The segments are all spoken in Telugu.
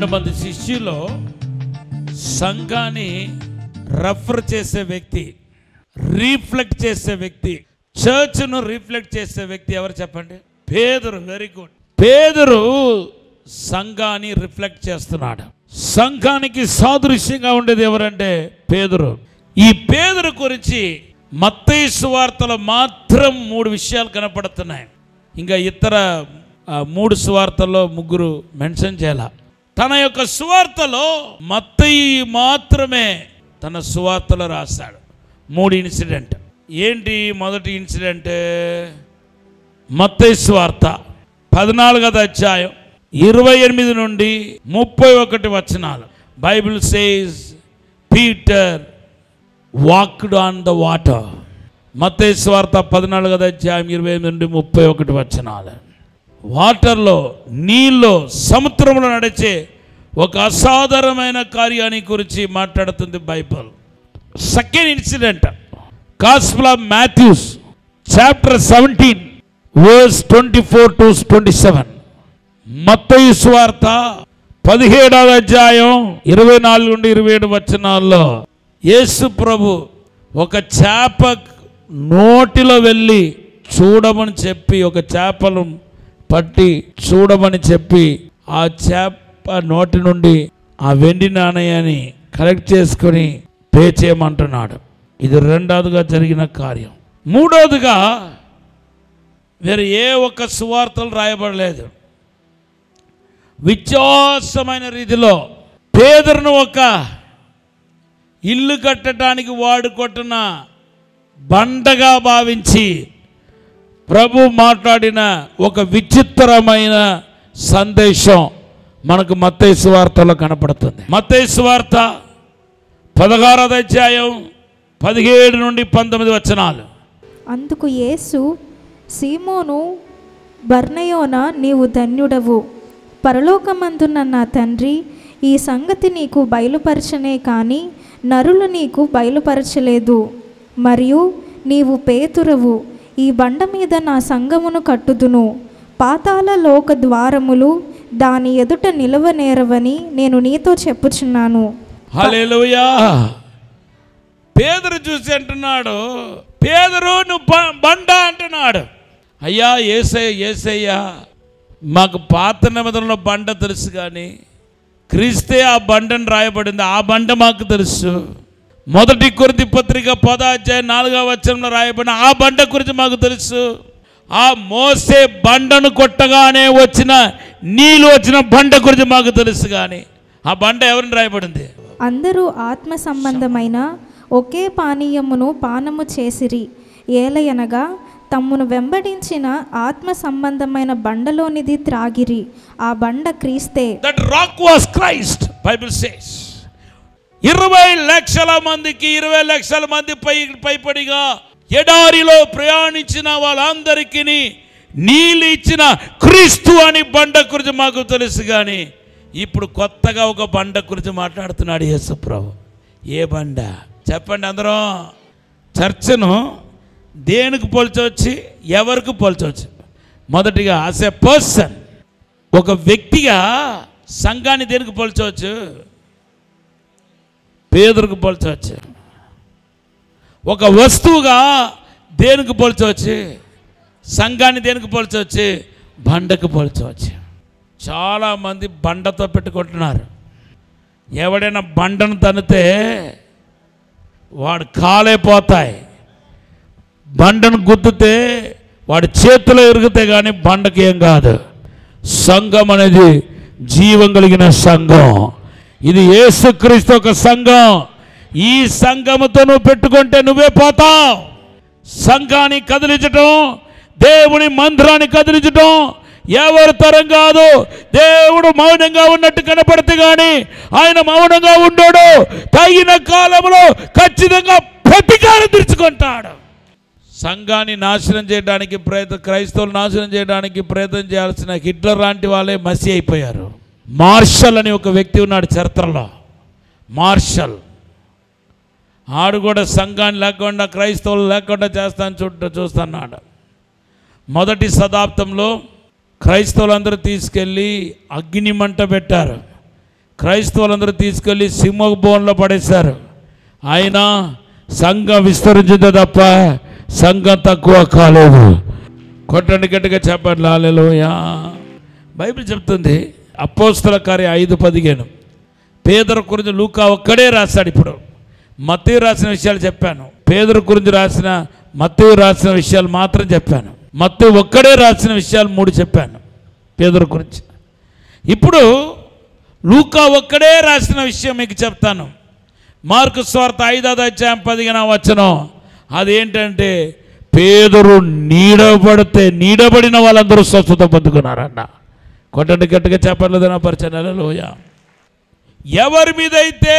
12 మంది శిష్యులు సంఘాన్ని రెఫర్ చేసే వ్యక్తి, రీఫ్లెక్ట్ చేసే వ్యక్తి, చర్చ్ను రీఫ్లెక్ట్ చేసే వ్యక్తి ఎవరు చెప్పండి? పేతురు. Very good. పేతురు సంఘాన్ని రిఫ్లెక్ట్ చేస్తున్నాడు. సంఘానికి సాదృశ్యంగా ఉండేది ఎవరంటే పేతురు. ఈ పేతురు గురించి మత్తయి సువార్తలో మాత్రం 3 విషయాలు కనపడుతున్నాయి. ఇంకా ఇతర 3 సువార్తల్లో 3 మెన్షన్ చేయాల. తన యొక్క సువార్తలో మత్తయి మాత్రమే తన సువార్తలో రాశాడు 3 ఇన్సిడెంట్. ఏంటి మొదటి ఇన్సిడెంట్? మత్తయి సువార్త 14వ అధ్యాయం 28 నుండి 31 వచనాలు. Bible says Peter walked on the water. మత్తయి సువార్త 14వ అధ్యాయం 28 నుండి 31 వచనాలు. వాటర్లో, నీళ్ళలో, సముద్రంలో నడిచే ఒక అసాధారణమైన కార్యాన్ని గురించి మాట్లాడుతుంది Bible. Second incident, gospel of Matthew's chapter 17 verse 24 to 27. మత్తయి సువార్త 17వ అధ్యాయం 24 నుండి 27 వచనాల్లో యేసు ప్రభు ఒక చేప నోటిలో వెళ్ళి చూడమని చెప్పి, ఒక చేపను పట్టి చూడమని చెప్పి, ఆ చేప నోటి నుండి ఆ వెండి నాణ్యాన్ని కలెక్ట్ చేసుకొని పే చేయమంటున్నాడు. ఇది రెండవదిగా జరిగిన కార్యం. మూడవదిగా వేరే ఏ ఒక్క సువార్తలు రాయబడలేదు. విశ్వాసమైన రీతిలో పేదరును ఒక ఇల్లు కట్టడానికి వాడుకుంటున్న బండగా భావించి ప్రభు మాట్లాడిన ఒక విచిత్రమైన సందేశం మనకు మత్తయి సువార్తలో కనపడుతుంది. మత్తయి సువార్త 16వ అధ్యాయం 17 నుండి 19 వచనాలు. అందుకు యేసు, సీమోను బర్నయోనా, నీవు ధన్యుడవు, పరలోకమందున్న నా తండ్రి ఈ సంగతి నీకు బయలుపరచనే కానీ నరులు నీకు బయలుపరచలేదు. మరియు నీవు పేతురువు, ఈ బండ మీద నా సంఘమును కట్టుదును, పాతాళ లోక ద్వారములు దాని ఎదుట నిలవనేరవని నేను నీతో చెప్పుచున్నాను. హల్లెలూయా. పేతురు చూసి అంటున్నాడు, పేతురు నువ్వు బండ అంటున్నాడు. అయ్యా యేసయ్యా, మాకు పాత నిబంధనలో బండ తెలుసు, కానీ క్రీస్తే ఆ బండను రాయబడింది, ఆ బండ మాకు తెలుసు. మొదటి కొరింథీ పత్రిక 10వ అధ్యాయం 4వ వచనంలో రాయబడిన ఆ బండ గురించి మాకు తెలుసు. ఆ మోసే బండను కొట్టగానే వచ్చిన నీళ్ళు వచ్చిన బండ గురించి మాకు తెలుసు, కానీ ఆ బండ ఎవరిని రాయబడింది? అందరూ ఆత్మ సంబంధమైన ఒకే పానీయమును పానము చేసిరి, ఏలయనగా తమ్మును వెంబడించిన ఆత్మ సంబంధమైన బండలోనిది త్రాగిరి, ఆ బండ క్రీస్తే. That rock was Christ, Bible says. 20 లక్షల మందికి 20 లక్షల మంది పైపడిగా ఎడారిలో ప్రయాణించిన వాళ్ళందరికీ నీళ్ళు ఇచ్చిన క్రీస్తు అని బండ గురించి మాకు తెలుసు, కానీ ఇప్పుడు కొత్తగా ఒక బండ గురించి మాట్లాడుతున్నాడు యేసు ప్రభు. ఏ బండ చెప్పండి అందరం? చర్చను దేనికి పోల్చవచ్చు, ఎవరికి పోల్చవచ్చు? మొదటిగా యాజ్ ఎ పర్సన్, ఒక వ్యక్తిగా సంఘాన్ని దేనికి పోల్చవచ్చు? పేదరికి పోల్చవచ్చు. ఒక వస్తువుగా దేనికి పోల్చవచ్చు? సంఘాన్ని దేనికి పోల్చవచ్చు? బండకు పోల్చవచ్చు. చాలామంది బండతో పెట్టుకుంటున్నారు. ఎవడైనా బండను తన్నితే వాడు కాలైపోతాయి, బండను గుద్దితే వాడి చేతిలో ఇరుగుతాయి, కానీ బండకి ఏం కాదు. సంఘం అనేది జీవం కలిగిన సంఘం. ఇది యేసుక్రీస్తు ఒక సంఘం. ఈ సంఘముతో నువ్వు పెట్టుకుంటే నువ్వే పోతావు. సంఘాన్ని కదిలించటం, దేవుని మందిరాన్ని కదిలించటం ఎవరి తరం కాదు. దేవుడు మౌనంగా ఉన్నట్టు కనపడితే కానీ ఆయన మౌనంగా ఉండడు. తగిన కాలంలో ఖచ్చితంగా ప్రతీకారం తీర్చుకుంటాడు. సంఘాన్ని నాశనం చేయడానికి క్రైస్తవులు నాశనం చేయడానికి ప్రయత్నం చేయాల్సిన హిట్లర్ లాంటి వాళ్ళే మసి అయిపోయారు. మార్షల్ అని ఒక వ్యక్తి ఉన్నాడు చరిత్రలో. మార్షల్ ఆడు కూడా సంఘాన్ని లేకుండా, క్రైస్తవులు లేకుండా చూస్తున్నాడు. మొదటి శతాబ్దంలో క్రైస్తవులందరూ తీసుకెళ్ళి అగ్ని మంట పెట్టారు. క్రైస్తవులందరూ తీసుకెళ్ళి సింహభవనంలో పడేశారు. అయినా సంఘం విస్తరించింది తప్ప సంఘం తక్కువ కాలేదు. కొట్టండి గట్టిగా చెప్పండి హల్లెలూయా. బైబిల్ చెప్తుంది అపోస్తల కార్యం 5:15. పేదరు గురించి లూకా ఒక్కడే రాశాడు. ఇప్పుడు మత్తయి రాసిన విషయాలు చెప్పాను, పేదరు గురించి రాసిన మత్తయి రాసిన విషయాలు మాత్రం చెప్పాను. మత్తయి ఒక్కడే రాసిన విషయాలు 3 చెప్పాను పేదరు గురించి. ఇప్పుడు లూకా ఒక్కడే రాసిన విషయం మీకు చెప్తాను. మార్కు సువార్త 5వ అధ్యాయం 15వ వచనం. అదేంటంటే పేదరు నీడబడిన వాళ్ళందరూ స్వస్థత పొందుకున్నారన్న. కొట్టండి గట్టిగా చెప్పలేదు నా పరిచయం. హల్లెలూయా. ఎవరి మీద అయితే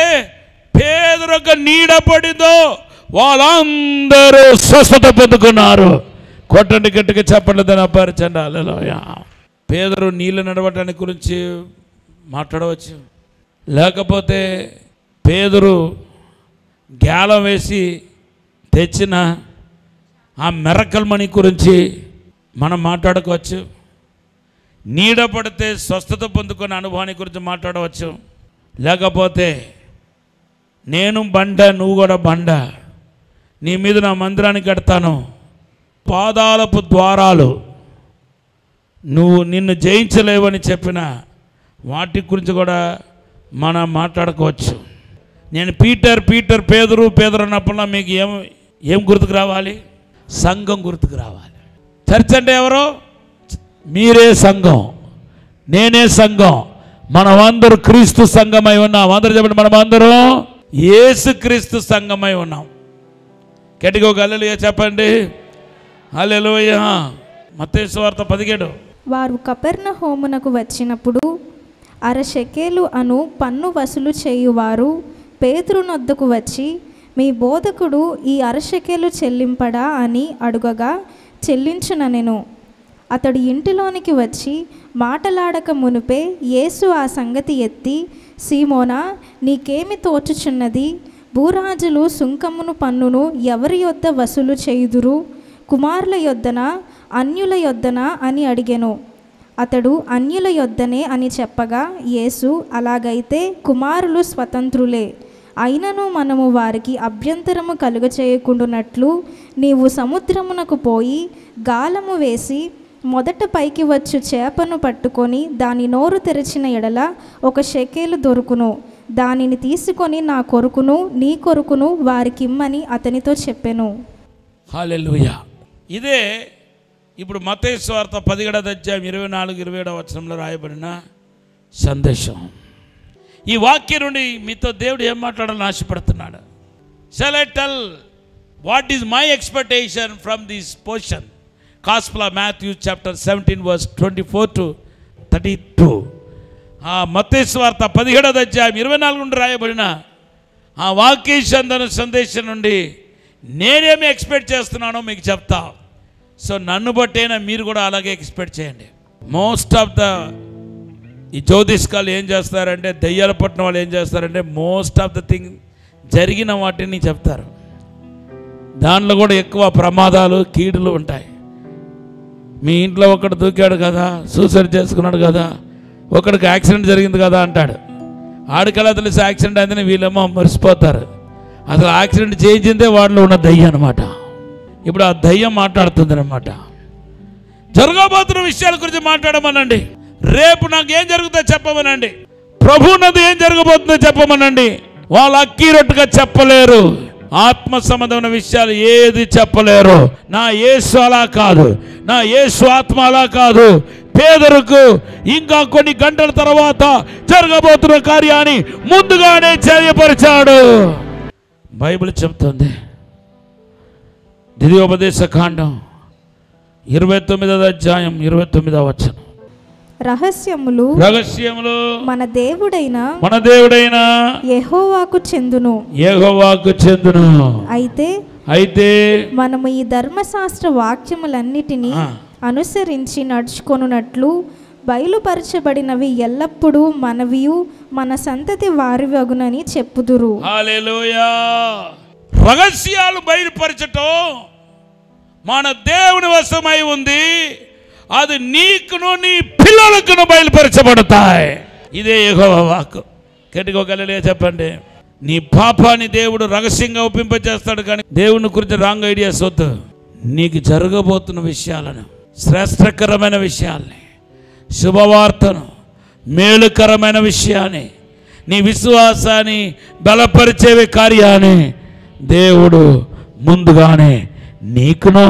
పేదరు నీడబడిందో వాళ్ళందరూ స్వస్థత పొందుకున్నారు. కొట్టండి గట్టిగా చెప్పలేదు నా పరిచయం. హల్లెలూయా. పేదరు నీళ్ళు నడవటానికి గురించి మాట్లాడవచ్చు, లేకపోతే పేదరు గ్యాలం వేసి తెచ్చిన ఆ మిరకల్ మనీ గురించి మనం మాట్లాడుకోవచ్చు. నీడ పడితే స్వస్థత పొందుకునే అనుభవాన్ని గురించి మాట్లాడవచ్చు. లేకపోతే నేను బండ నువ్వు కూడా బండ, నీ మీద నా మందిరాన్ని కడతాను, పాదాలపు ద్వారాలు నిన్ను జయించలేవని చెప్పిన వాటి గురించి కూడా మనం మాట్లాడుకోవచ్చు. నేను పీటర్ పేదరు అన్నప్పుడు మీకు ఏం గుర్తుకు రావాలి? సంఘం గుర్తుకు రావాలి. చర్చ్ అంటే ఎవరు? మీరే సంఘం, నేనే సంఘం, మనమందరూ క్రీస్తు సంఘమై ఉన్నాం. అందరూ చెప్పండి, మనమందరం యేసు క్రీస్తు సంఘమై ఉన్నాం. గట్టిగా ఒక హల్లెలూయా చెప్పండి. హల్లెలూయా. మత్తయి సువార్త 17. వారు కపెర్నహూమునకు వచ్చినప్పుడు 1/2 షెకెలు అను పన్ను వసూలు చేయువారు పేతురు నొద్దకు వచ్చి, మీ బోధకుడు ఈ 1/2 షెకెలు చెల్లింపడా అని అడుగగా, చెల్లించుననెను. అతడు ఇంటిలోనికి వచ్చి మాటలాడక మునుపే యేసు ఆ సంగతి ఎత్తి, సీమోనా, నీకేమి తోచుచున్నది? భూరాజులు సుంకమును పన్నును ఎవరి యొద్ద వసూలు చేయుదురు? కుమారుల యొద్దనా అన్యుల యొద్దనా అని అడిగెను. అతడు అన్యుల యొద్దనే అని చెప్పగా, యేసు, అలాగైతే కుమారులు స్వతంత్రులే. అయినను మనము వారికి అభ్యంతరము కలుగచేయకుండునట్లు నీవు సముద్రమునకు పోయి గాలము వేసి మొదట పైకి వచ్చు చేపను పట్టుకొని దాని నోరు తెరిచిన ఎడల 1 షెకెలు దొరుకును. దానిని తీసుకొని నా కొరుకును నీ కొరుకును వారికిమ్మని అతనితో చెప్పెను. హల్లెలూయా. ఇదే ఇప్పుడు మత్తయి సువార్త 17వ అధ్యాయం 24-27 వచనంలో రాయబడిన సందేశం. ఈ వాక్యం నుండి మీతో దేవుడు ఏం మాట్లాడాలని ఆశపడుతున్నాడు? Shall I tell what is my expectation from this portion? Gospel of Matthew chapter 17 verse 24-32. మత్తయి సువార్త 17వ అధ్యాయం 24 నుండి రాయబడిన ఆ వాక్య సందేశం నుండి నేనేమి ఎక్స్పెక్ట్ చేస్తున్నానో మీకు చెప్తా. సో నన్ను బట్టైనా మీరు కూడా అలాగే ఎక్స్పెక్ట్ చేయండి. మోస్ట్ ఆఫ్ ఈ జ్యోతిష్కాలు ఏం చేస్తారంటే, దయ్యాల పట్టిన వాళ్ళు ఏం చేస్తారంటే మోస్ట్ ఆఫ్ ద థింగ్ జరిగిన వాటిని చెప్తారు. దానిలో కూడా ఎక్కువ ప్రమాదాలు కీడులు ఉంటాయి. మీ ఇంట్లో ఒకడు దూకాడు కదా, సూసైడ్ చేసుకున్నాడు కదా, ఒకడికి యాక్సిడెంట్ జరిగింది కదా అంటాడు. ఆడికలా తెలిసి యాక్సిడెంట్ అయిందని వీళ్ళేమో మర్చిపోతారు. అసలు యాక్సిడెంట్ చేయించిందే వాడిలో ఉన్న దయ్యం అనమాట. ఇప్పుడు ఆ దయ్యం మాట్లాడుతుంది అనమాట. జరగబోతున్న విషయాల గురించి మాట్లాడమనండి. రేపు నాకు ఏం జరుగుతుందో చెప్పమనండి. ప్రభువునది ఏం జరగబోతుందో చెప్పమనండి. వాళ్ళు అక్కీరొట్టుగా చెప్పలేరు. ఆత్మ సంబంధమైన విషయాలు ఏది చెప్పలేరు. నా యేసు అలా కాదు, నా యేసు ఆత్మ అలా కాదు. పేదలకు ఇంకా కొన్ని గంటల తర్వాత జరగబోతున్న కార్యాన్ని ముందుగానే తెలియపరిచాడు. బైబిల్ చెప్తుంది. ద్వితీయోపదేశ కాండం 29వ అధ్యాయం 29వ వచనం. రహస్యములు మన దేవుడైన యెహోవాకు చెందును. అయితే మనము ఈ ధర్మశాస్త్ర వాక్యములన్నిటినీ అనుసరించి నడుచుకొనున్నట్లు బయలుపరచబడినవి ఎల్లప్పుడూ మనవియు మన సంతతి వారివగునని చెప్పుదురు. హల్లెలూయా. రహస్యాలు బయలుపరచటం మన దేవుని వశమై ఉంది. అది నీకును నీ పిల్లలకును బయలుపరచబడతాయి. ఇదే యెహోవా వాక్కు. గట్టిగా ఒక హల్లెలూయా చెప్పండి. నీ పాపాన్ని దేవుడు రహస్యంగా ఒప్పింపజేస్తాడు, కానీ దేవుని గురించి రాంగ్ ఐడియాస్ వద్దు. నీకు జరగబోతున్న విషయాలను, శ్రేష్టకరమైన విషయాల్ని, శుభవార్తను, మేలుకరమైన విషయాన్ని, నీ విశ్వాసాన్ని బలపరిచే కార్యాన్ని దేవుడు ముందుగానే నీకును,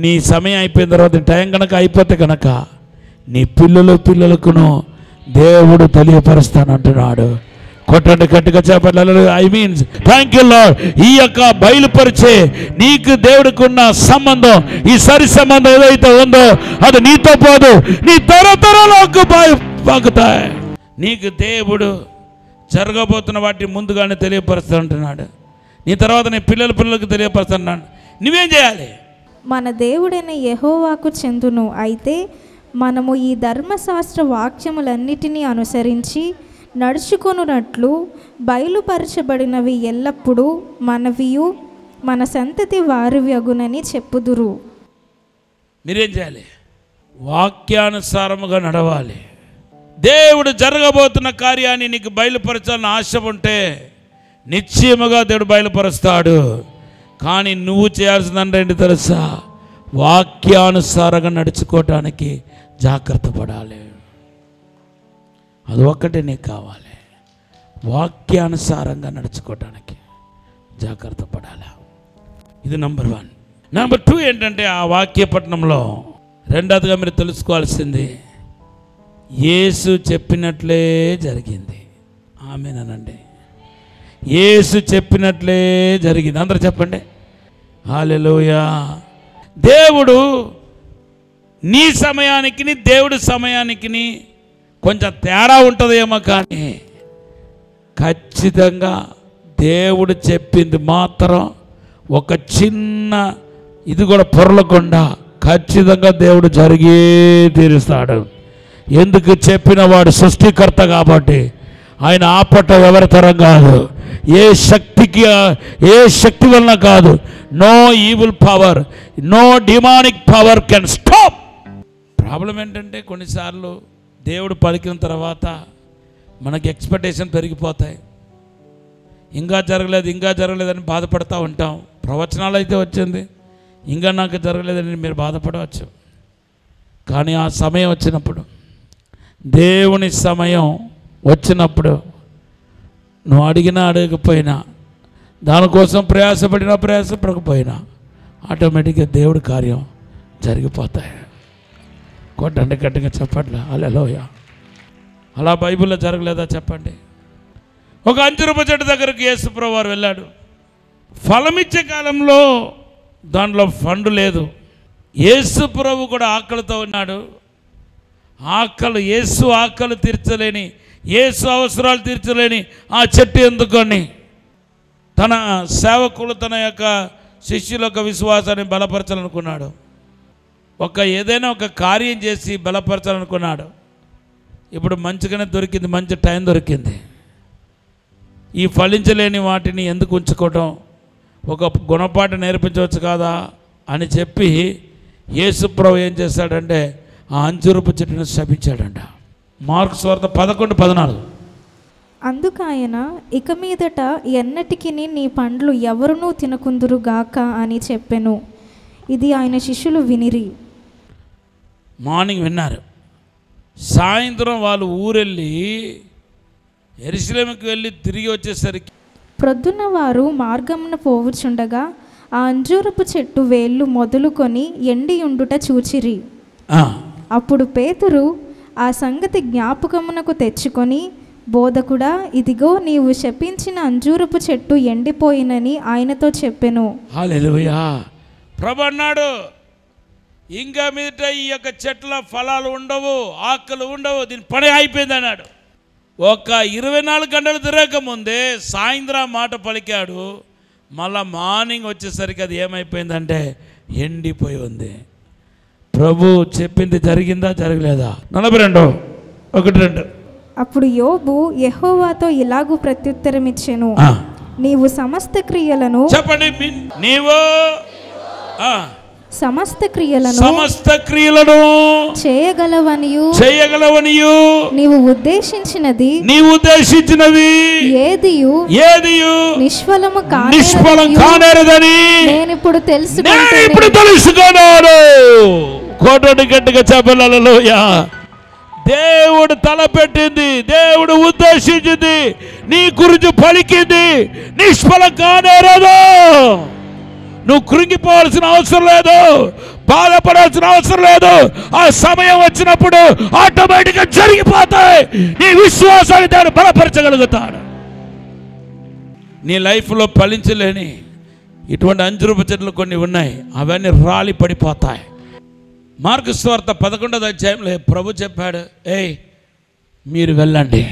నీ సమయం అయిపోయిన తర్వాత టైం కనుక అయిపోతే కనుక నీ పిల్లలకును దేవుడు తెలియపరుస్తానంటున్నాడు. కొట్టండి గట్టిగా చెప్పండి. I means thank you lord. ఈ యొక్క బయలుపరిచే నీకు దేవుడికి ఉన్న సంబంధం, ఈ సరి సంబంధం ఏదైతే ఉందో అది నీతో పోదు, నీ తరతరాలకు పాకుతాయి. నీకు దేవుడు జరగబోతున్న వాటిని ముందుగానే తెలియపరుస్తానంటున్నాడు. నీ తర్వాత నీ పిల్లలకు తెలియపరుస్తున్నాడు. నువ్వేం చేయాలి? మన దేవుడైన యెహోవాకు చెందును. అయితే మనము ఈ ధర్మశాస్త్ర వాక్యములన్నిటినీ అనుసరించి నడుచుకొనున్నట్లు బయలుపరచబడినవి ఎల్లప్పుడూ మనవియు మన సంతతి వారివ్యగునని చెప్పుదురు. మీరేం చేయాలి? వాక్యానుసారముగా నడవాలి. దేవుడు జరగబోతున్న కార్యాన్ని నీకు బయలుపరచాలని ఆశ ఉంటే నిశ్చయముగా దేవుడు బయలుపరుస్తాడు. కానీ నువ్వు చేయాల్సిందంటే ఏంటి తెలుసా? వాక్యానుసారంగా నడుచుకోవటానికి జాగ్రత్త పడాలి. అది ఒక్కటే నీకు కావాలి. వాక్యానుసారంగా నడుచుకోవటానికి జాగ్రత్త పడాలి. ఇది నంబర్ 1. నంబర్ 2 ఏంటంటే ఆ వాక్యపట్నంలో రెండవదిగా మీరు తెలుసుకోవాల్సింది, యేసు చెప్పినట్లే జరిగింది. ఆమేనండి. యేసు చెప్పినట్లే జరిగింది. అందరూ చెప్పండి హల్లెలూయా. దేవుడు నీ సమయానికి దేవుడి సమయానికి కొంచెం తేడా ఉంటుందేమో, కానీ ఖచ్చితంగా దేవుడు చెప్పింది మాత్రం ఒక చిన్న ఇది కూడా పొరలకుండా ఖచ్చితంగా దేవుడు జరిగే తీరుస్తాడు. ఎందుకు? చెప్పిన వాడు సృష్టికర్త కాబట్టి ఆయన ఆపటం ఎవరి తరం కాదు. ఏ శక్తి వలన కాదు. No evil power, no demonic power can stop. Problem ఏంటంటే కొన్నిసార్లు దేవుడు పలికిన తర్వాత మనకి ఎక్స్పెక్టేషన్ పెరిగిపోతాయి. ఇంకా జరగలేదని బాధపడుతూ ఉంటాం. ప్రవచనాలు అయితే వచ్చింది, ఇంకా నాకు జరగలేదని మీరు బాధపడవచ్చు. కానీ ఆ సమయం వచ్చినప్పుడు, దేవుని సమయం వచ్చినప్పుడు, నువ్వు అడగకపోయినా, దానికోసం ప్రయాసపడకపోయినా ఆటోమేటిక్గా దేవుడి కార్యం జరిగిపోతాయి. కొట్టండి గట్టిగా చెప్పట్లా హల్లెలూయా. అలా బైబిల్లో జరగలేదా చెప్పండి? ఒక అంజూరపు చెట్టు దగ్గరకు యేసు ప్రభువు వారు వెళ్ళాడు. ఫలమిచ్చే కాలంలో దాంట్లో పండు లేదు. యేసు ప్రభు కూడా ఆకలితో ఉన్నాడు. యేసు ఆకలి తీర్చలేని, యేసు అవసరాలు తీర్చలేని ఆ చెట్టు ఎందుకని తన సేవకులు, తన యొక్క శిష్యుల యొక్క విశ్వాసాన్ని బలపరచాలనుకున్నాడు. ఏదైనా ఒక కార్యం చేసి బలపరచాలనుకున్నాడు. ఇప్పుడు మంచిగానే దొరికింది, మంచి టైం దొరికింది. ఈ ఫలించలేని వాటిని ఎందుకు ఉంచుకోవటం, ఒక గుణపాఠం నేర్పించవచ్చు కదా అని చెప్పి యేసు ప్రభు ఏం చేశాడంటే ఆ అంజూరపు చెట్టును శపించాడంట. మార్కు సువార్త 11:14. అందుకు ఆయన, ఇక మీదట ఎన్నటికి నీ పండ్లు ఎవరునూ తినకుందురుగాక అని చెప్పెను. ఇది ఆయన శిష్యులు వినిరి. మార్నింగ్ విన్నారు. సాయంత్రం వాళ్ళు ఊరెళ్ళి యెరూషలేముకి వెళ్ళి తిరిగి వచ్చేసరికి ప్రొద్దున వారు మార్గమున పోవుచుండగా ఆ అంజూరపు చెట్టు వేళ్ళు మొదలుకొని ఎండి ఉండుట చూచిరి. అప్పుడు పేతురు ఆ సంగతి జ్ఞాపకమునకు తెచ్చుకొని, బోధకుడా, ఇదిగో నీవు శపించిన అంజూరపు చెట్టు ఎండిపోయినని ఆయనతో చెప్పెను. హల్లెలూయా. ప్రభు అన్నాడు, ఇంకా మీదట ఈ యొక్క చెట్ల ఫలాలు ఉండవు, ఆకులు ఉండవు, దీని పని అయిపోయింది అన్నాడు. ఒక 24 గంటలు తిరగకముందే సాయంత్రం మాట పలికాడు. మళ్ళా మార్నింగ్ వచ్చేసరికి అది ఏమైపోయిందంటే ఎండిపోయి ఉంది. ప్రభు చెప్పింది జరిగిందా జరగలేదా? 42:1-2. అప్పుడు యోబు యెహోవాతో ఇలాగు ప్రత్యుత్తరం ఇచ్చెను, నీవు సమస్త క్రియలను చెప్పండి. నీవు సమస్త క్రియలను చేయగలవనియు నీవు ఉద్దేశించినది ఏదియు నిష్ఫలం కానేరదని నేనిప్పుడు తెలుసుకున్నాను. కోటని గట్టిగా చెప్పాలి. హల్లెలూయా. దేవుడు తలపెట్టింది, దేవుడు ఉద్దేశించింది, నీ గురించి పలికింది నిష్ఫలం కానేరదు. నువ్వు కృంగిపోవాల్సిన అవసరం లేదు, బాధపడాల్సిన అవసరం లేదు. ఆ సమయం వచ్చినప్పుడు ఆటోమేటిక్గా జరిగిపోతాయి. నీ విశ్వాసాన్ని దేవుడు బలపరచగలుగుతాడు. నీ లైఫ్లో ఫలించలేని ఇటువంటి అంజూరపు చెట్లు కొన్ని ఉన్నాయి, అవన్నీ రాలి పడిపోతాయి. మార్కు సువార్త 11వ అధ్యాయంలో ప్రభు చెప్పాడు, మీరు వెళ్ళండి,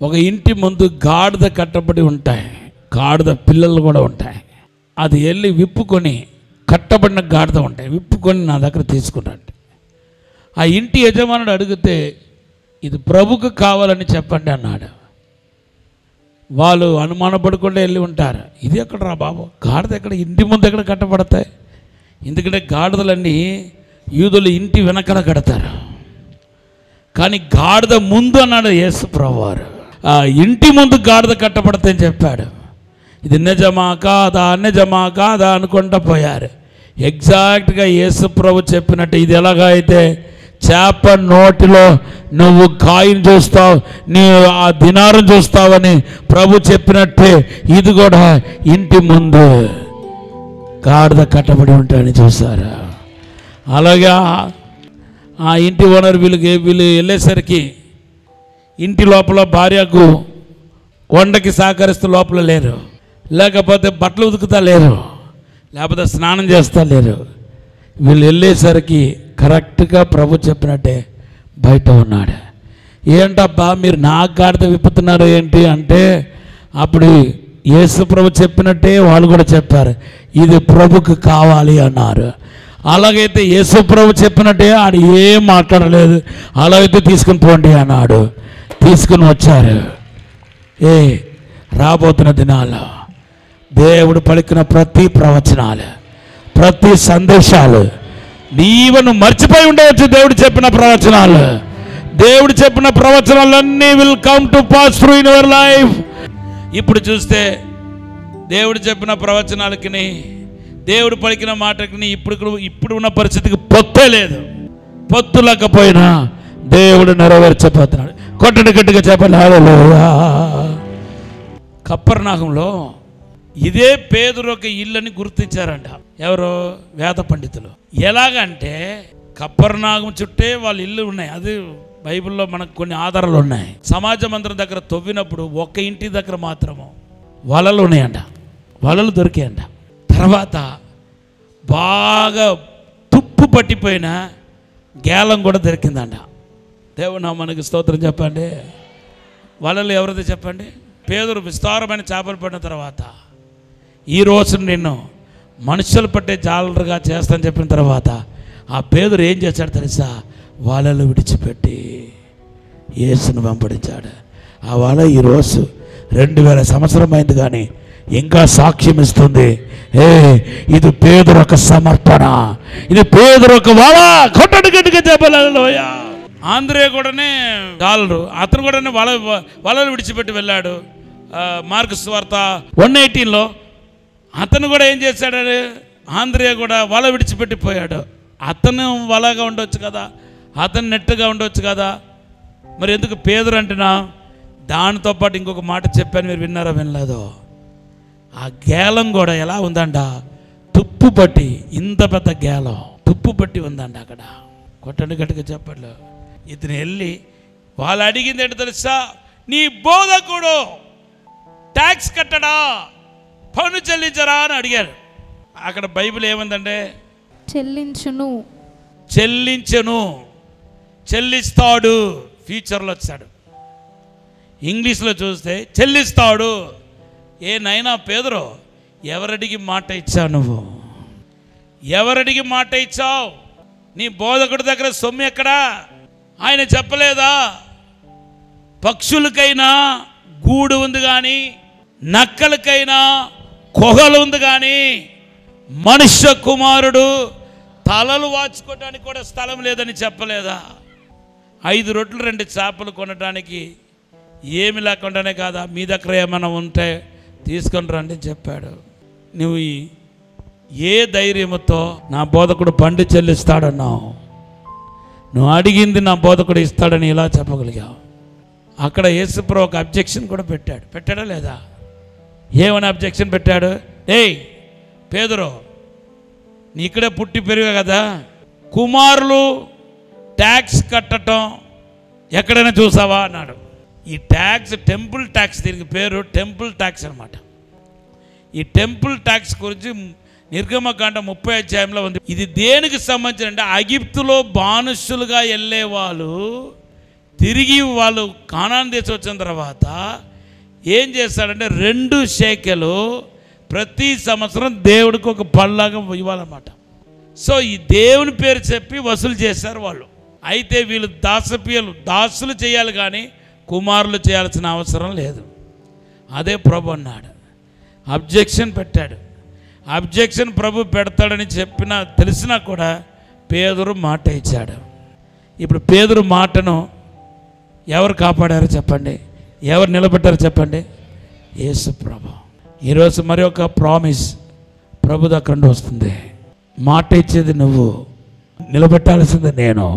ఒక ఇంటి ముందు గాడిద కట్టబడి ఉంటాయి, గాడిద పిల్లలు కూడా ఉంటాయి. అది వెళ్ళి విప్పుకొని, కట్టబడిన గాడిద ఉంటాయి, విప్పుకొని నా దగ్గర తీసుకురండి. ఆ ఇంటి యజమానుడు అడిగితే ఇది ప్రభుకు కావాలని చెప్పండి అన్నాడు. వాళ్ళు అనుమానపడకుండా వెళ్ళి ఉంటారు, ఇది ఎక్కడ రా బాబు, గాడిద ఎక్కడ, ఇంటి ముందు ఎక్కడ కట్టబడతాయి? ఎందుకంటే గాడిదలన్నీ యూదులు ఇంటి వెనకల కడతారు, కానీ గాడిద ముందు అన్నాడు యేసు ప్రభువారు. ఆ ఇంటి ముందు గాడిద కట్టబడతాయని చెప్పాడు. ఇది నిజమా కాదా అనుకుంటా పోయారు. ఎగ్జాక్ట్గా యేసు ప్రభు చెప్పినట్టు, ఇది ఎలాగా అయితే చేప నోటిలో నువ్వు కాయిని చూస్తావు, నీ ఆ దినారం చూస్తావని ప్రభు చెప్పినట్టే ఇది కూడా ఇంటి ముందు గాడిద కట్టబడి ఉంటాయని చూసారా. అలాగే ఆ ఇంటి ఓనర్ వీళ్ళు వెళ్ళేసరికి ఇంటి లోపల భార్యకు వండకి సహకరిస్తూ లోపల లేరు, లేకపోతే బట్టలు ఉతుకుతా లేరు, లేకపోతే స్నానం చేస్తా లేరు. వీళ్ళు వెళ్ళేసరికి కరెక్ట్గా ప్రభు చెప్పినట్టే బయట ఉన్నాడు. ఏంటబ్బా మీరు నా గాడిద విప్పుతున్నారు ఏంటి అంటే, అప్పుడు యేసు ప్రభు చెప్పినట్టే వాళ్ళు కూడా చెప్పారు, ఇది ప్రభుకు కావాలి అన్నారు. అలాగైతే యేసు ప్రభు చెప్పినట్టే ఆడు ఏం మాట్లాడలేదు, అలాగైతే తీసుకుని పోండి అన్నాడు. తీసుకుని వచ్చారు. రాబోతున్న దినాల్లో దేవుడు పలికిన ప్రతి ప్రవచనాలు, ప్రతి సందేశాలు నీవను మర్చిపోయి ఉండవచ్చు. దేవుడు చెప్పిన ప్రవచనాలన్నీ will come to pass through in your life. ఇప్పుడు చూస్తే దేవుడు చెప్పిన ప్రవచనాలకి, దేవుడు పలికిన మాటకి ఇప్పుడు ఉన్న పరిస్థితికి పొత్తే లేదు. పొత్తు లేకపోయినా దేవుడు నెరవేర్చబోతున్నాడు. కొట్టడి గట్టిగా చెప్పండి హల్లెలూయా. కపెర్నహూములో ఇదే పేతురు ఒక ఇల్లుని గుర్తించారంట ఎవరో వేద పండితులు. ఎలాగంటే కపెర్నహూము చుట్టే వాళ్ళ ఇల్లు ఉన్నాయి, అది బైబిల్లో మనకు కొన్ని ఆధారాలు ఉన్నాయి. సమాజ మందిరం దగ్గర తవ్వినప్పుడు ఒక్క ఇంటి దగ్గర మాత్రము వలలు ఉన్నాయంట, వలలు దొరికాయంట. తర్వాత బాగా తుప్పు పట్టిపోయిన గేలం కూడా దొరికిందంట. దేవుడు మనకి స్తోత్రం చెప్పండి. వలలు ఎవరిది చెప్పండి? పేతురు విస్తారమైన చేపలు పడిన తర్వాత, ఈరోజు నిన్ను మనుషులు పట్టే జాలరుగా చేస్తానని చెప్పిన తర్వాత ఆ పేతురు ఏం చేశాడు తెలుసా? వలలు విడిచిపెట్టి యేసును వెంబడించాడు. ఆ వల ఈరోజు 2000 సంవత్సరం అయింది కానీ ఇంకా సాక్ష్యం ఇస్తుంది. ఇది పేతురు ఒక సమర్పణ, ఇది పేతురు ఒక వల. కొట్టడి గట్టిగా చెప్పాలి హల్లెలూయా. ఆంద్రే కూడానే జాలరు, అతను కూడా వలలు విడిచిపెట్టి వెళ్ళాడు. మార్కు సువార్త 1:18లో అతను కూడా ఏం చేశాడు? ఆంద్రే కూడా వల విడిచిపెట్టిపోయాడు. అతను వలగా ఉండొచ్చు కదా, అతను నెట్టుగా ఉండొచ్చు కదా, మరి ఎందుకు పేతురు అంటున్నా? దానితో పాటు ఇంకొక మాట చెప్పాను, మీరు విన్నారా వినలేదో? ఆ గేలం కూడా ఎలా ఉందంట, తుప్పు పట్టి, ఇంత పెద్ద గేలం తుప్పు పట్టి ఉందంట అక్కడ. కొట్టండి గట్టిగా చెప్పండి. ఇతను వెళ్ళి వాళ్ళు అడిగింది ఏంటో తెలుసా? నీ బోధకుడు ట్యాక్స్ కట్టడా, పన్ను చెల్లించరా అని అడిగారు. అక్కడ బైబిల్ ఏముందంటే చెల్లించును, చెల్లిస్తాడు, ఫ్యూచర్లో వచ్చాడు. ఇంగ్లీష్లో చూస్తే చెల్లిస్తాడు. నైనా పేతురు, ఎవరడిగి మాట ఇచ్చావు? నువ్వు ఎవరడిగి మాట ఇచ్చావు? నీ బోధకుడి దగ్గర సొమ్ము ఎక్కడా? ఆయన చెప్పలేదా? పక్షులకైనా గూడు ఉంది కానీ, నక్కలకైనా కొహలు ఉంది కానీ, మనుష్య కుమారుడు తలలు వాచుకోవడానికి కూడా స్థలం లేదని చెప్పలేదా? 5 రొట్టెలు 2 చేపలు కొనడానికి ఏమి లేకుండానే కాదా, మీ దగ్గర ఏమైనా ఉంటే తీసుకొని రండి చెప్పాడు. నువ్వు ఏ ధైర్యంతో నా బోధకుడు పండు చెల్లిస్తాడన్నావు? నువ్వు అడిగింది నా బోధకుడు ఇస్తాడని ఇలా చెప్పగలిగావు. అక్కడ యేసుప్రభు ఒక అబ్జెక్షన్ కూడా పెట్టాడా లేదా? ఏమని అబ్జెక్షన్ పెట్టాడు? ఏయ్ పేదరు, నీ ఇక్కడే పుట్టి పెరిగా కదా, కుమారులు ట్యాక్స్ కట్టడం ఎక్కడైనా చూసావా అన్నాడు. ఈ ట్యాక్స్ టెంపుల్ ట్యాక్స్, దీనికి పేరు టెంపుల్ ట్యాక్స్ అనమాట. ఈ టెంపుల్ ట్యాక్స్ గురించి నిర్గమకాండ 30వ అధ్యాయంలో ఉంది. ఇది దేనికి సంబంధించిన అంటే, ఐగుప్తులో బానిసలుగా వెళ్ళే వాళ్ళు తిరిగి వాళ్ళు కానాను దేశం వచ్చిన తర్వాత ఏం చేస్తాడంటే 2 షేకెలు ప్రతి సంవత్సరం దేవుడికి ఒక పళ్ళలాగా ఇవ్వాలన్నమాట. సో ఈ దేవుని పేరు చెప్పి వసూలు చేశారు వాళ్ళు. అయితే వీళ్ళు దాసులు చేయాలి కానీ కుమారులు చేయాల్సిన అవసరం లేదు. అదే ప్రభు అన్నాడు. అబ్జెక్షన్ పెట్టాడు. అబ్జెక్షన్ ప్రభు పెడతాడని తెలిసినా కూడా పేదరు మాట ఇచ్చాడు. ఇప్పుడు పేదరు మాటను ఎవరు కాపాడారో చెప్పండి, ఎవరు నిలబెట్టారో చెప్పండి? యేసు ప్రభు. ఈరోజు మరి ఒక ప్రామిస్ ప్రభు దగ్గర నుండి వస్తుంది. మాట ఇచ్చేది నువ్వు, నిలబెట్టాల్సింది నేను.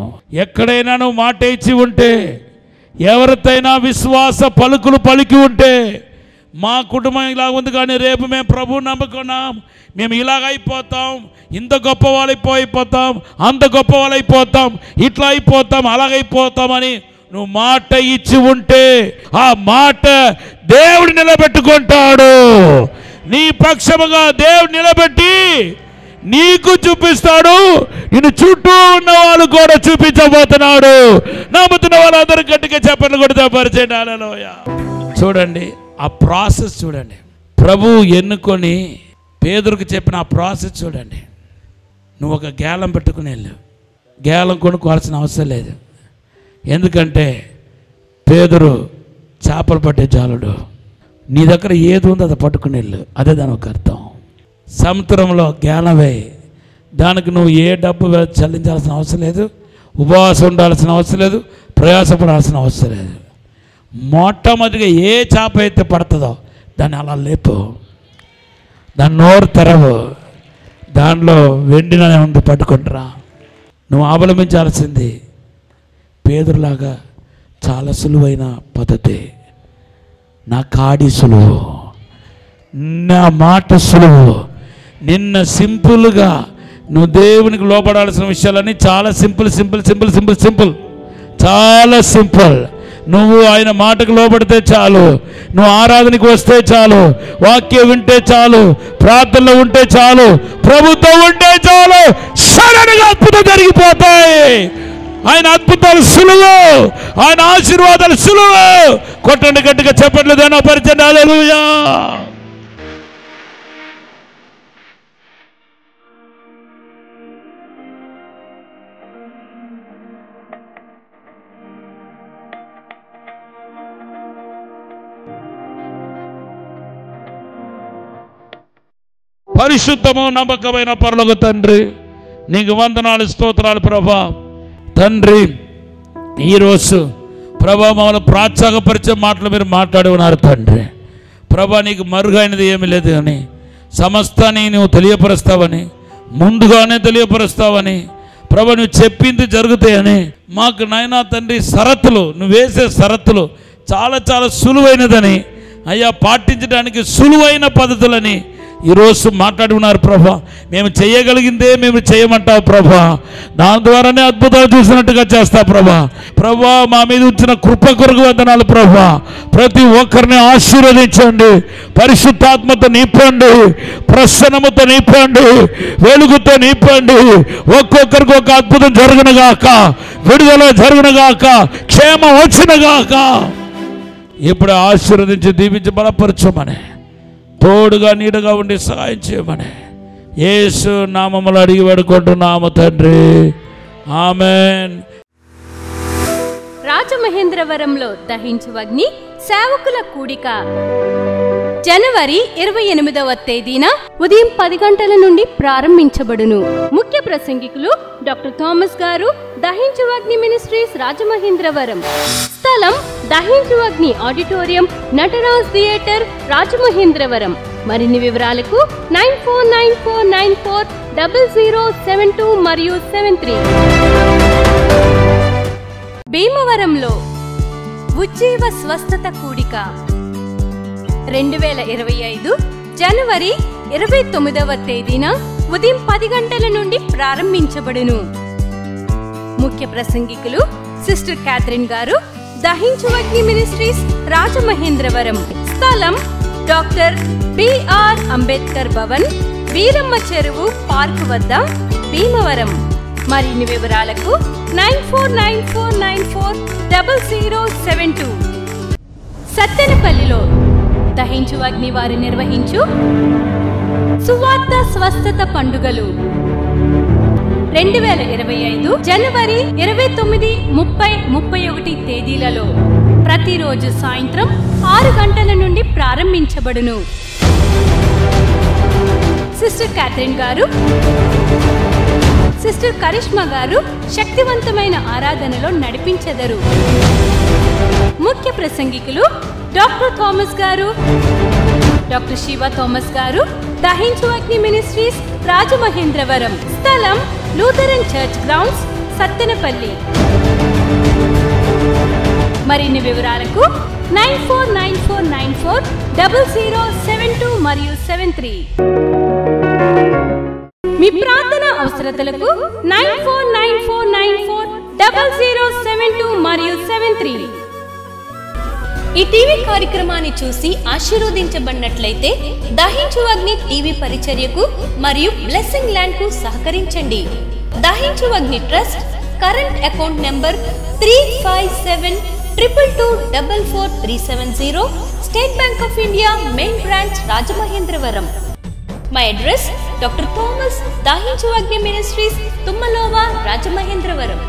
ఎక్కడైనా నువ్వు మాట ఇచ్చి ఉంటే, ఎవరితైనా విశ్వాస పలుకులు పలికి ఉంటే, మా కుటుంబం ఇలా ఉంది కానీ రేపు మేము ప్రభు నమ్ముకున్నాం, మేము ఇలాగ అయిపోతాం, ఇంత గొప్ప వాళ్ళైపోతాం, అంత గొప్ప వాళ్ళైపోతాం, ఇట్లా అయిపోతాం, అలాగైపోతామని నువ్వు మాట ఇచ్చి ఉంటే ఆ మాట దేవుడు నిలబెట్టుకుంటాడు. నీ పక్షముగా దేవుడు నిలబెట్టి నీకు చూపిస్తాడు, నిన్ను చుట్టూ ఉన్న వాళ్ళు కూడా చూపించబోతున్నాడు. నమ్ముతున్న వాళ్ళందరూ గట్టిగా చెప్పండి కూడా పరిచయం. హల్లెలూయా. చూడండి ఆ ప్రాసెస్ చూడండి. ప్రభు ఎన్నుకొని పేదరికి చెప్పిన ఆ ప్రాసెస్ చూడండి. నువ్వు ఒక గేలం పెట్టుకుని వెళ్ళు, గేలం కొనుక్కోవాల్సిన అవసరం లేదు. ఎందుకంటే పేదరు చేపలు పట్టే జాలుడు. నీ దగ్గర ఏది ఉందో అది పట్టుకుని వెళ్ళు, అదే దాని ఒక అర్థం. సముద్రంలో గేలం వేయి, దానికి నువ్వు ఏ డబ్బు చెల్లించాల్సిన అవసరం లేదు, ఉపవాసం ఉండాల్సిన అవసరం లేదు, ప్రయాసపడాల్సిన అవసరం లేదు. మొట్టమొదటిగా ఏ చేప అయితే పడుతుందో దాన్ని అలా లేపు, దాన్ని నోరు తెరవు, దానిలో వెండిననే ఉంది పట్టుకుంటురా. నువ్వు అవలంబించాల్సింది పేదరులాగా చాలా సులువైన పద్ధతి. నా కాడి సులువు, నా మాట సులువు. నిన్న సింపుల్గా నువ్వు దేవునికి లోపడాల్సిన విషయాలన్నీ చాలా సింపుల్, చాలా సింపుల్. నువ్వు ఆయన మాటకు లోపడితే చాలు, నువ్వు ఆరాధనకు వస్తే చాలు, వాక్యం వింటే చాలు, ప్రార్థనలో ఉంటే చాలు, ప్రభుత్వం ఉంటే చాలు, సడన్గా అద్భుతం జరిగిపోతాయి. ఆయన అద్భుతాలు సులువు, ఆయన ఆశీర్వాదాలు సులువు. కొట్టండి గట్టిగా చెప్పట్లేదు దేనా పరిచయం. హల్లెలూయా. పరిశుద్ధము నమ్మకమైన పరలోక తండ్రి, నీకు వందనాలు, స్తోత్రాలు ప్రభా. తండ్రి ఈరోజు ప్రభా మమ్మల్ని ప్రోత్సాహపరిచే మాటలు మీరు మాట్లాడి ఉన్నారు తండ్రి. ప్రభా నీకు మరుగైనది ఏమీ లేదు అని, సమస్తాన్ని నువ్వు తెలియపరుస్తావని, ముందుగానే తెలియపరుస్తావని ప్రభా, నువ్వు చెప్పింది జరుగుతాయని మాకు నాయనా తండ్రి షరతులు, నువ్వు వేసే షరతులు చాలా చాలా సులువైనదని అయ్యా, పాటించడానికి సులువైన పద్ధతులని ఈరోజు మాట్లాడి ఉన్నారు ప్రభా. మేము చేయగలిగిందే మేము చేయమంటావు ప్రభా, దాని ద్వారానే అద్భుతాలు చూసినట్టుగా చేస్తావు ప్రభా. ప్రభా మా మీద ఉంచిన కృప కొరకు వందనాలు ప్రభా. ప్రతి ఒక్కరిని ఆశీర్వదించండి, పరిశుద్ధాత్మతో నింపండి, ప్రసన్నముతో నింపండి, వెలుగుతో నింపండి. ఒక్కొక్కరికి ఒక అద్భుతం జరుగునుగాక, విడుదల జరుగునుగాక, క్షేమం వచ్చినగాక. ఇప్పుడు ఆశీర్వదించి దీవించి బలపరచమని, తోడుగా నీడగా ఉండి సహాయం చేయమని యేసు నామములో అడిగి వేడుకుంటున్నాము తండ్రి. ఆమేన్. రాజమహేంద్రవరంలో దహించు అగ్ని సేవకుల కూడిక జనవరి 28వ తేదీన ఉదయం 10 గంటల నుండి ప్రారంభించబడును. ముఖ్య ప్రసంగికులు డాక్టర్ థామస్ గారు, దహించు అగ్ని మినిస్ట్రీస్ రాజమహేంద్రవరం. స్థలం దహించు అగ్ని ఆడిటోరియం, నటరాజ్ థియేటర్, రాజమహేంద్రవరం. మరిన్ని వివరాలకు 9494940072 మరియు 73. భీమవరంలో ఉజ్జీవ స్వస్థత కూడిక 2025 జనవరి 29వ తేదీన ఉదయం 10 గంటల నుండి ప్రారంభించబడును. ముఖ్య ప్రసంగికులు సిస్టర్ క్యాథరిన్ గారు, దహించు అగ్ని మినిస్ట్రీస్ రాజమహేంద్రవరం. స్థలం డాక్టర్ బిఆర్ అంబేద్కర్ భవన్, వీరమ్మ చెరువు పార్క్ వద్ద, భీమవరం. మరిన్ని వివరాలకు 9494940072. సత్తెనపల్లిలో దహించు అగ్ని వారు నిర్వహించు సువార్త స్వస్థత పండుగలు 2025 జనవరి 29, 30, 31 తేదీలలో ప్రతిరోజు సాయంత్రం 6 గంటల నుండి ప్రారంభించబడును. సిస్టర్ క్యాథరిన్ గారు, సిస్టర్ కరిష్మా గారు శక్తివంతమైన ఆరాధనలో నడిపించెదరు. ముఖ్య ప్రసంగికులు డాక్టర్ థామస్ గారు, డాక్టర్ శివ థామస్ గారు, దహించు అగ్ని మినిస్ట్రీస్ రాజమహేంద్రవరం. స్థలం లూథరన్ చర్చ్ గ్రౌండ్స్, సత్తెనపల్లి. మరిన్ని వివరాలకు 9494940072 మరియు 73. మీ ప్రార్థన అవసరతలకు 9494940072 మరియు 73. ఈ టీవీ కార్యక్రమాన్ని చూసి ఆశీర్వదించబడినట్లయితే దహించు అగ్ని టీవీ పరిచర్యకు మరియు బ్లెస్సింగ్ ల్యాండ్ కు సహకరించండి. Dahinchu Agni trust current account number 357222444370, state bank of India main branch Rajamahendravaram. My address doctor Thomas, Dahinchu Agni ministries, తుమ్మలోవా, Rajamahendravaram.